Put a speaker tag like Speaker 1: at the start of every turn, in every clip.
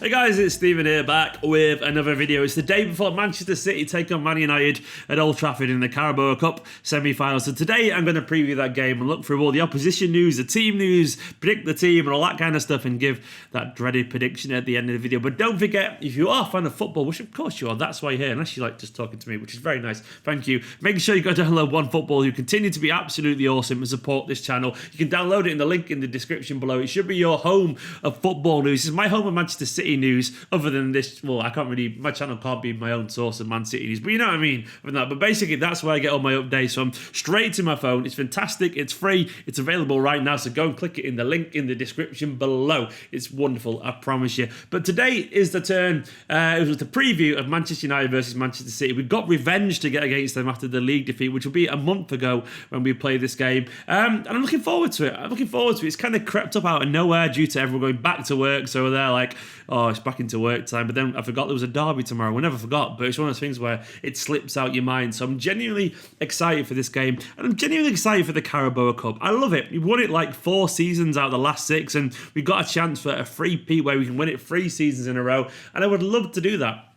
Speaker 1: Hey guys, it's Steven here, back with another video. It's the day before Manchester City take on Man United at Old Trafford in the Carabao Cup semi-final. So today I'm going to preview that game and look through all the opposition news, the team news, predict the team and all that kind of stuff and give that dreaded prediction at the end of the video. But don't forget, if you are a fan of football, which of course you are, that's why you're here, unless you like just talking to me, which is very nice. Thank you. Make sure you go download OneFootball, who continue to be absolutely awesome and support this channel. You can download it in the link in the description below. It should be your home of football news. This is my home of Manchester City news, other than this. Well, my channel can't be my own source of Man City news, but you know what I mean from that. But basically that's where I get all my updates from, straight to my phone. It's fantastic, it's free, it's available right now, so go and click it in the link in the description below. It's wonderful, I promise you. But today is the turn, it was the preview of Manchester United versus Manchester City. We've got revenge to get against them after the league defeat, which will be a month ago when we played this game, and I'm looking forward to it. It's kind of crept up out of nowhere due to everyone going back to work, so they're like, oh, it's back into work time. But then I forgot there was a derby tomorrow. We never forgot, but it's one of those things where it slips out your mind. So I'm genuinely excited for this game, and I'm genuinely excited for the Carabao Cup. I love it. We've won it like 4 seasons out of the last 6, and we've got a chance for a three-peat where we can win it 3 seasons in a row, and I would love to do that.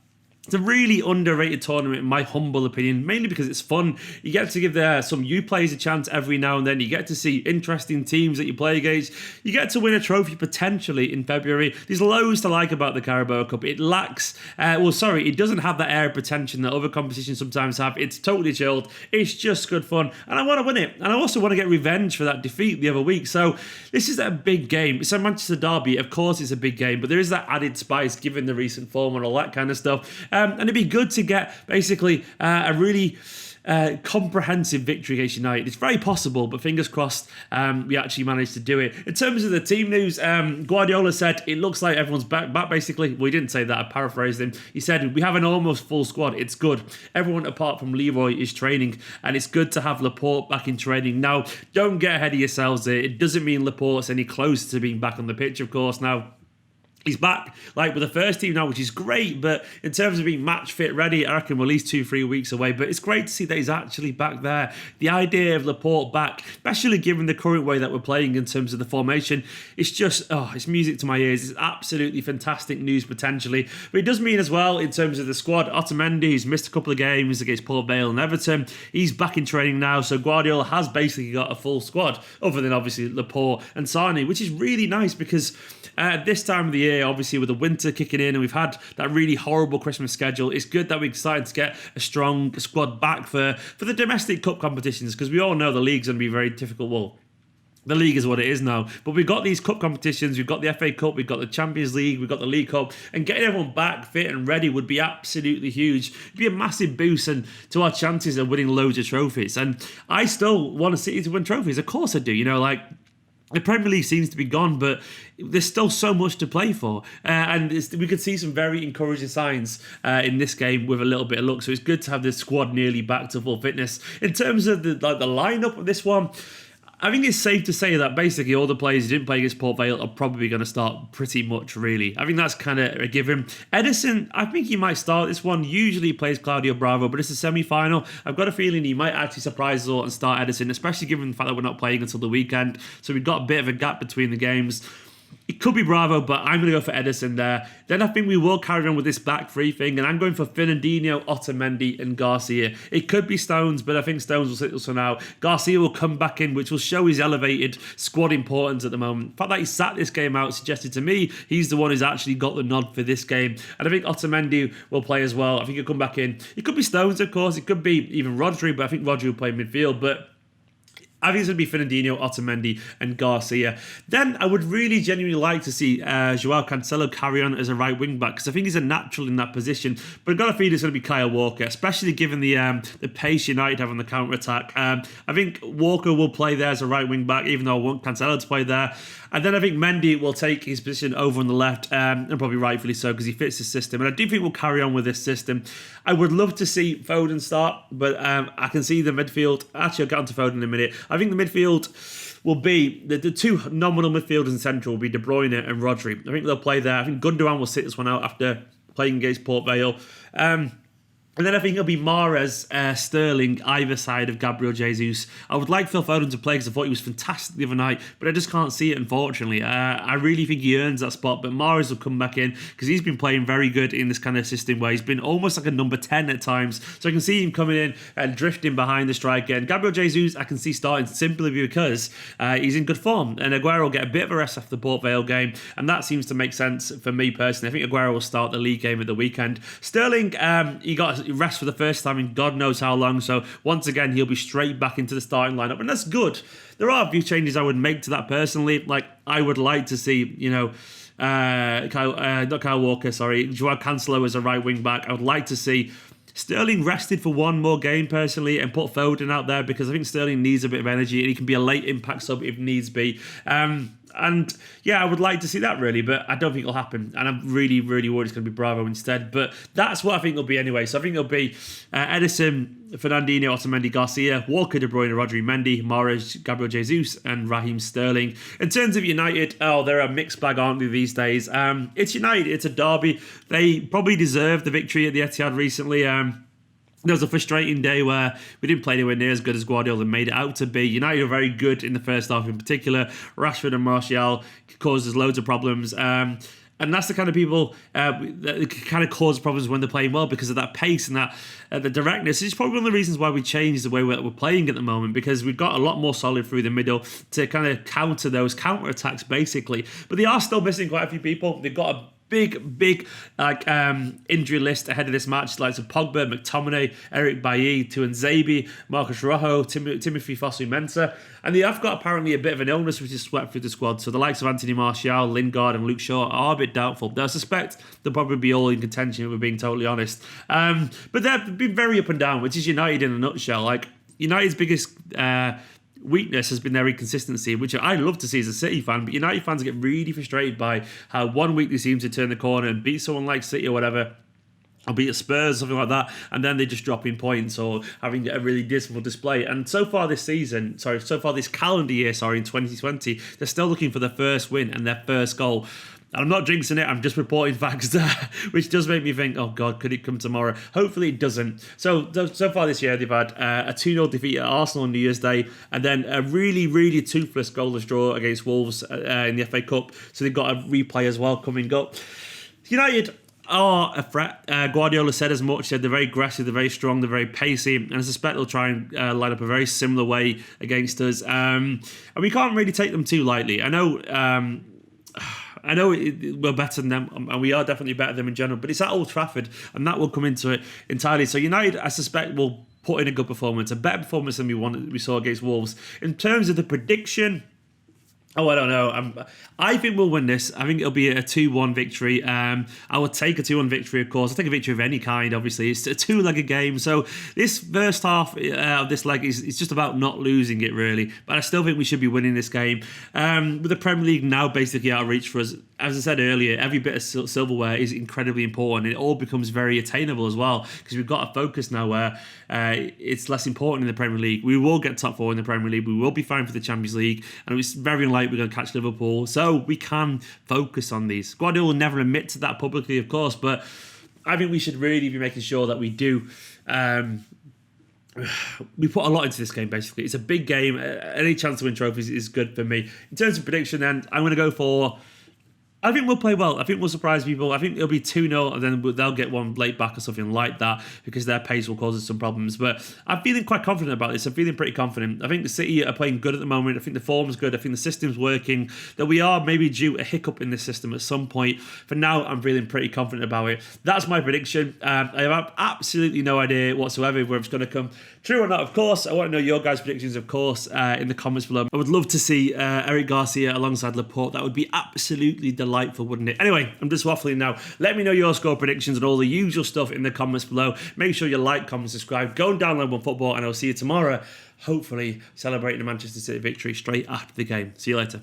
Speaker 1: It's a really underrated tournament, in my humble opinion, mainly because it's fun. You get to give some youth players a chance every now and then. You get to see interesting teams that you play against. You get to win a trophy potentially in February. There's loads to like about the Carabao Cup. It lacks, it doesn't have that air of pretension that other competitions sometimes have. It's totally chilled. It's just good fun. And I want to win it. And I also want to get revenge for that defeat the other week. So this is a big game. It's a Manchester derby. Of course it's a big game, but there is that added spice given the recent form and all that kind of stuff. And it'd be good to get basically a really comprehensive victory against United. It's very possible, but fingers crossed we actually managed to do it. In terms of the team news, Guardiola said it looks like everyone's back basically. Well, he didn't say that, I paraphrased him. He said, we have an almost full squad. It's good. Everyone apart from Leroy is training, and it's good to have Laporte back in training. Now, don't get ahead of yourselves there. It doesn't mean Laporte's any closer to being back on the pitch, of course. Now, he's back, like, with the first team now, which is great, but in terms of being match fit ready, I reckon we're at least 2-3 weeks away. But it's great to see that he's actually back there. The idea of Laporte back, especially given the current way that we're playing in terms of the formation, it's just, it's music to my ears. It's absolutely fantastic news potentially. But it does mean as well, in terms of the squad, Otamendi, who's missed a couple of games against Port Vale and Everton, he's back in training now. So Guardiola has basically got a full squad, other than obviously Laporte and Sane, which is really nice because at this time of the year, obviously with the winter kicking in and we've had that really horrible Christmas schedule, it's good that we're excited to get a strong squad back for the domestic cup competitions, because we all know the league's going to be very difficult. Well, the league is what it is now, but we've got these cup competitions, we've got the FA Cup, we've got the Champions League, we've got the League Cup, and getting everyone back fit and ready would be absolutely huge. It'd be a massive boost to our chances of winning loads of trophies. And I still want City to win trophies, of course I do. The Premier League seems to be gone, but there's still so much to play for. And we could see some very encouraging signs in this game with a little bit of luck. So it's good to have this squad nearly back to full fitness. In terms of the lineup of this one, I think it's safe to say that basically all the players who didn't play against Port Vale are probably going to start pretty much, really. I think that's kind of a given. Edison, I think he might start this one. Usually he plays Claudio Bravo, but it's a semi-final. I've got a feeling he might actually surprise us all and start Edison, especially given the fact that we're not playing until the weekend. So we've got a bit of a gap between the games. It could be Bravo, but I'm going to go for Edison there. Then I think we will carry on with this back three thing, and I'm going for Fernandinho, Otamendi, and Garcia. It could be Stones, but I think Stones will sit us for now. Garcia will come back in, which will show his elevated squad importance at the moment. The fact that he sat this game out suggested to me he's the one who's actually got the nod for this game. And I think Otamendi will play as well. I think he'll come back in. It could be Stones, of course. It could be even Rodri, but I think Rodri will play midfield. But I think it's going to be Fernandinho, Otamendi, and Garcia. Then I would really genuinely like to see Joao Cancelo carry on as a right wing back, because I think he's a natural in that position. But I've got a feeling it's going to be Kyle Walker, especially given the pace United have on the counter attack. I think Walker will play there as a right wing back, even though I want Cancelo to play there. And then I think Mendy will take his position over on the left, and probably rightfully so, because he fits the system. And I do think we'll carry on with this system. I would love to see Foden start, but I can see the midfield. Actually, I'll get onto Foden in a minute. I think the midfield will be, the two nominal midfielders in central will be De Bruyne and Rodri. I think they'll play there. I think Gundogan will sit this one out after playing against Port Vale. And then I think it'll be Mahrez, Sterling, either side of Gabriel Jesus. I would like Phil Foden to play because I thought he was fantastic the other night, but I just can't see it, unfortunately. I really think he earns that spot, but Mahrez will come back in because he's been playing very good in this kind of system where he's been almost like a number 10 at times. So I can see him coming in and drifting behind the striker. And Gabriel Jesus, I can see starting simply because he's in good form. And Aguero will get a bit of a rest after the Port Vale game, and that seems to make sense for me personally. I think Aguero will start the league game at the weekend. Sterling, he got rest for the first time in God knows how long, so once again he'll be straight back into the starting lineup, and that's good. There are a few changes I would make to that personally. Like, I would like to see, not Kyle Walker, Joao Cancelo as a right wing back. I would like to see Sterling rested for one more game personally, and put Foden out there because I think Sterling needs a bit of energy and he can be a late impact sub if needs be. And yeah, I would like to see that really, but I don't think it'll happen. And I'm really, really worried it's going to be Bravo instead. But that's what I think it'll be anyway. So I think it'll be Edison, Fernandinho, Otamendi, Garcia, Walker, De Bruyne, Rodri, Mendy, Mahrez, Gabriel Jesus, and Raheem Sterling. In terms of United, they're a mixed bag, aren't they, these days? It's United, it's a derby. They probably deserved the victory at the Etihad recently. There was a frustrating day where we didn't play anywhere near as good as Guardiola made it out to be. United are very good in the first half in particular. Rashford and Martial causes loads of problems. And that's the kind of people that kind of cause problems when they're playing well because of that pace and that the directness. It's probably one of the reasons why we changed the way we're playing at the moment, because we've got a lot more solid through the middle to kind of counter those counter-attacks basically. But they are still missing quite a few people. They've got a big injury list ahead of this match, like Pogba, McTominay, Eric Bailly, Tuanzebe, Marcus Rojo, Timothy Fosu-Mensah, and they have got apparently a bit of an illness which is swept through the squad. So the likes of Anthony Martial, Lingard, and Luke Shaw are a bit doubtful. I suspect they'll probably be all in contention if we're being totally honest. But they've been very up and down, which is United in a nutshell. Like, United's biggest weakness has been their inconsistency, which I love to see as a City fan, but United fans get really frustrated by how one week they seem to turn the corner and beat someone like City or whatever, or beat a Spurs, something like that, and then they just drop in points or having a really dismal display. And so far this calendar year, in 2020, they're still looking for their first win and their first goal. And I'm not jinxing it, I'm just reporting facts which does make me think, oh God, could it come tomorrow? Hopefully it doesn't. So far this year, they've had a 2-0 defeat at Arsenal on New Year's Day, and then a really, really toothless goalless draw against Wolves in the FA Cup. So they've got a replay as well coming up. United are a threat. Guardiola said as much. Said they're very aggressive, they're very strong, they're very pacey, and I suspect they'll try and line up a very similar way against us. And we can't really take them too lightly. I know we're better than them, and we are definitely better than them in general, but it's at Old Trafford, and that will come into it entirely. So United, I suspect, will put in a good performance, a better performance than we saw against Wolves. In terms of the prediction, I don't know. I think we'll win this. I think it'll be a 2-1 victory. I would take a 2-1 victory, of course. I'll take a victory of any kind, obviously. It's a two-legged game. So this first half of this leg is just about not losing it, really. But I still think we should be winning this game. With the Premier League now basically out of reach for us, as I said earlier, every bit of silverware is incredibly important. It all becomes very attainable as well, because we've got a focus now where it's less important in the Premier League. We will get top 4 in the Premier League. We will be fine for the Champions League. And it's very unlikely we're going to catch Liverpool. So we can focus on these. Guardiola will never admit to that publicly, of course, but I think we should really be making sure that we do. We put a lot into this game, basically. It's a big game. Any chance to win trophies is good for me. In terms of prediction, then, I'm going to go for... I think we'll play well. I think we'll surprise people. I think it'll be 2-0 and then they'll get one late back or something like that because their pace will cause us some problems. But I'm feeling quite confident about this. I'm feeling pretty confident. I think the City are playing good at the moment. I think the form's good. I think the system's working. That we are maybe due a hiccup in the system at some point. For now, I'm feeling pretty confident about it. That's my prediction. I have absolutely no idea whatsoever where it's going to come true or not. Of course, I want to know your guys' predictions, of course, in the comments below. I would love to see Eric Garcia alongside Laporte. That would be absolutely delightful, wouldn't it? Anyway, I'm just waffling now. Let me know your score predictions and all the usual stuff in the comments below. Make sure you like, comment, subscribe. Go and download OneFootball, and I'll see you tomorrow, hopefully celebrating the Manchester City victory straight after the game. See you later.